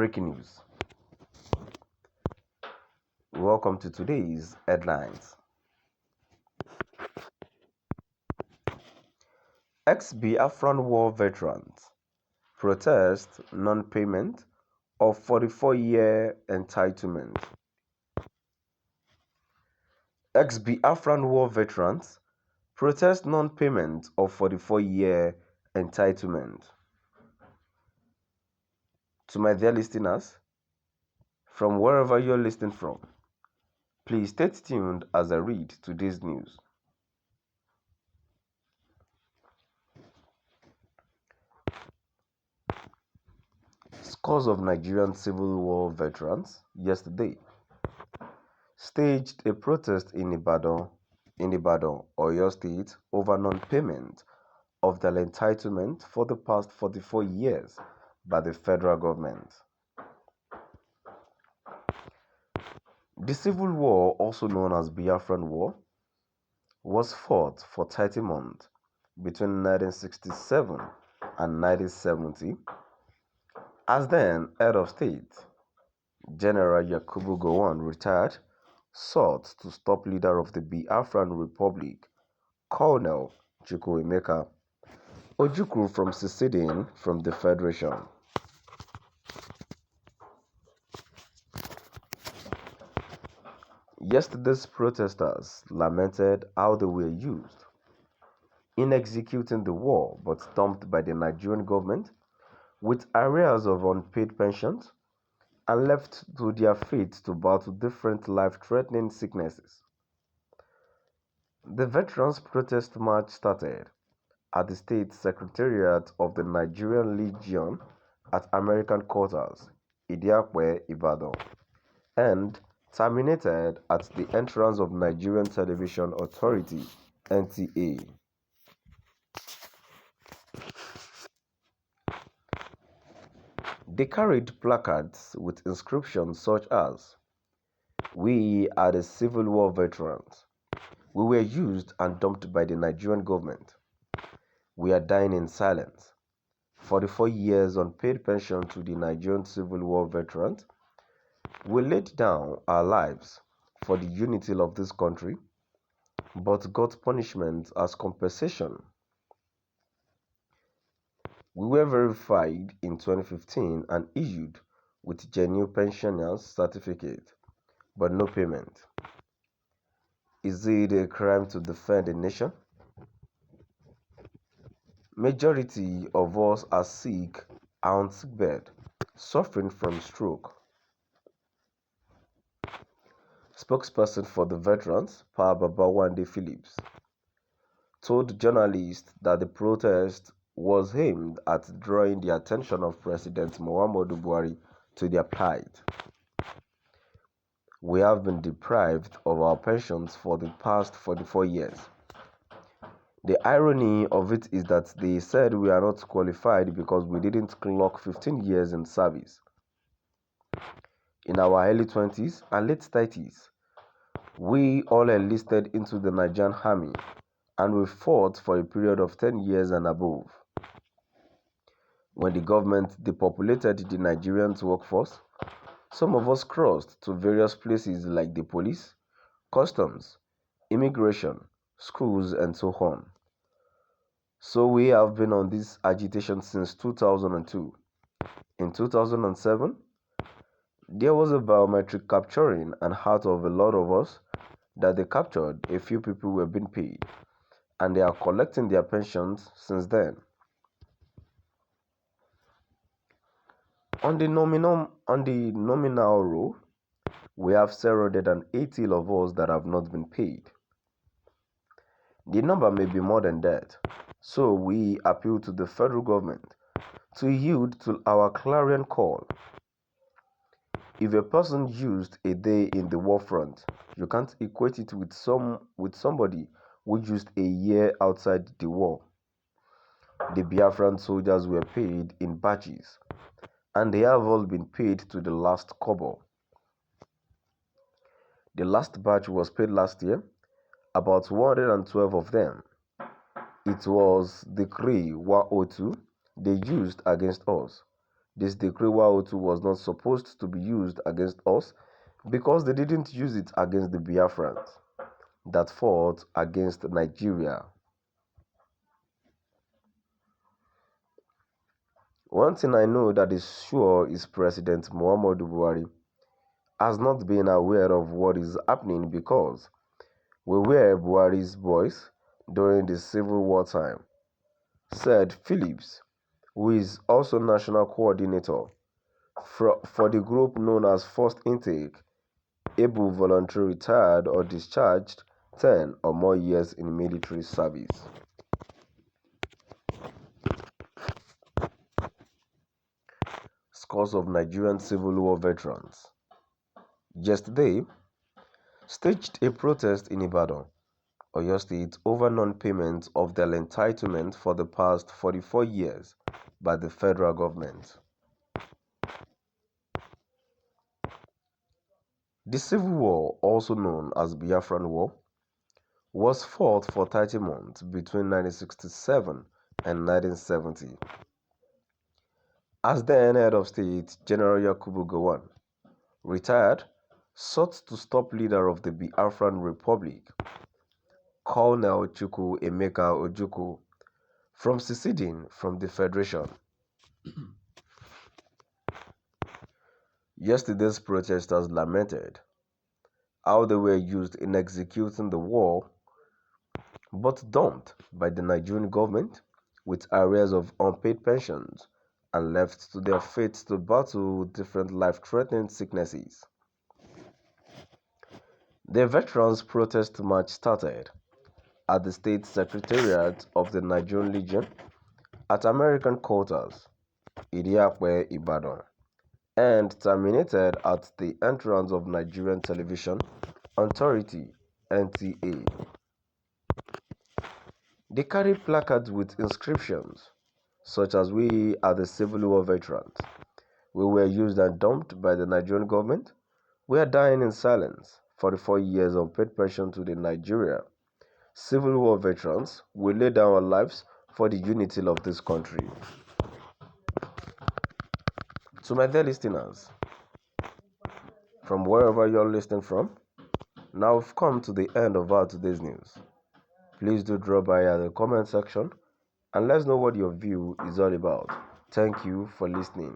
Breaking news. Welcome to today's headlines. Ex-Biafran war veterans protest non-payment of 44-year entitlement. Ex-Biafran war veterans protest non-payment of 44-year entitlement. To my dear listeners, from wherever you're listening from, please stay tuned as I read today's news. Scores of Nigerian Civil War veterans yesterday staged a protest in Ibadan, Oyo State, over non-payment of their entitlement for the past 44 years by the federal government. The Civil War, also known as Biafran War, was fought for 30 months between 1967 and 1970, as then head of state, General Yakubu Gowon, retired, sought to stop leader of the Biafran Republic, Colonel Chukwuemeka Ojukwu, from seceding from the Federation. Yesterday's protesters lamented how they were used in executing the war but stumped by the Nigerian government with arrears of unpaid pensions and left to their fate to battle different life-threatening sicknesses. The Veterans Protest March started at the State Secretariat of the Nigerian Legion at American Quarters, Idiakwe, Ibadan, and terminated at the entrance of Nigerian Television Authority, NTA. They carried placards with inscriptions such as, "We are the Civil War veterans. We were used and dumped by the Nigerian government. We are dying in silence. 44 years unpaid pension to the Nigerian Civil War veterans. We laid down our lives for the unity of this country, but got punishment as compensation. We were verified in 2015 and issued with genuine pensioners certificate, but no payment. Is it a crime to defend a nation? Majority of us are sick, are on sickbed, suffering from stroke." Spokesperson for the veterans, Pa Babawande Phillips, told journalists that the protest was aimed at drawing the attention of President Muhammadu Buhari to their plight. "We have been deprived of our pensions for the past 44 years. The irony of it is that they said we are not qualified because we didn't clock 15 years in service. In our early 20s and late 30s, we all enlisted into the Nigerian army and we fought for a period of 10 years and above. When the government depopulated the Nigerian workforce, some of us crossed to various places like the police, customs, immigration, schools, and so on. So we have been on this agitation since 2002. In 2007, there was a biometric capturing, and out of a lot of us that they captured, a few people were being paid, and they are collecting their pensions since then. On the nominal roll, we have 780 of us that have not been paid. The number may be more than that, so we appeal to the federal government to yield to our clarion call. If a person used a day in the war front, you can't equate it with somebody who used a year outside the war. The Biafran soldiers were paid in batches, and they have all been paid to the last kobo. The last batch was paid last year, about 112 of them. It was Decree 102 they used against us. This decree Waotu was not supposed to be used against us because they didn't use it against the Biafrans that fought against Nigeria. One thing I know that is sure is President Muhammadu Buhari has not been aware of what is happening because we were Buhari's boys during the Civil War time, said Phillips, who is also national coordinator for the group known as First Intake, able voluntarily retired or discharged 10 or more years in military service. Scores of Nigerian Civil War veterans yesterday staged a protest in Ibadan, Oyo State, over non-payment of their entitlement for the past 44 years by the federal government. The Civil War, also known as Biafran War, was fought for 30 months between 1967 and 1970. As then head of state, General Yakubu Gowon, retired, sought to stop leader of the Biafran Republic, Colonel Chukwu Emeka Ojukwu, from seceding from the Federation. Yesterday's protesters lamented how they were used in executing the war but dumped by the Nigerian government with arrears of unpaid pensions and left to their fate to battle different life-threatening sicknesses. The veterans' protest march started at the state secretariat of the Nigerian Legion at American quarters, Idiakwe, Ibadan, and terminated at the entrance of Nigerian Television Authority (NTA). They carried placards with inscriptions such as "We are the Civil War veterans. We were used and dumped by the Nigerian government. We are dying in silence. 44 years unpaid pension to the Nigeria Civil War veterans. We lay down our lives for the unity of this country." To my dear listeners, from wherever you're listening from, now we've come to the end of our today's news. Please do drop by at the comment section and let us know what your view is all about. Thank you for listening.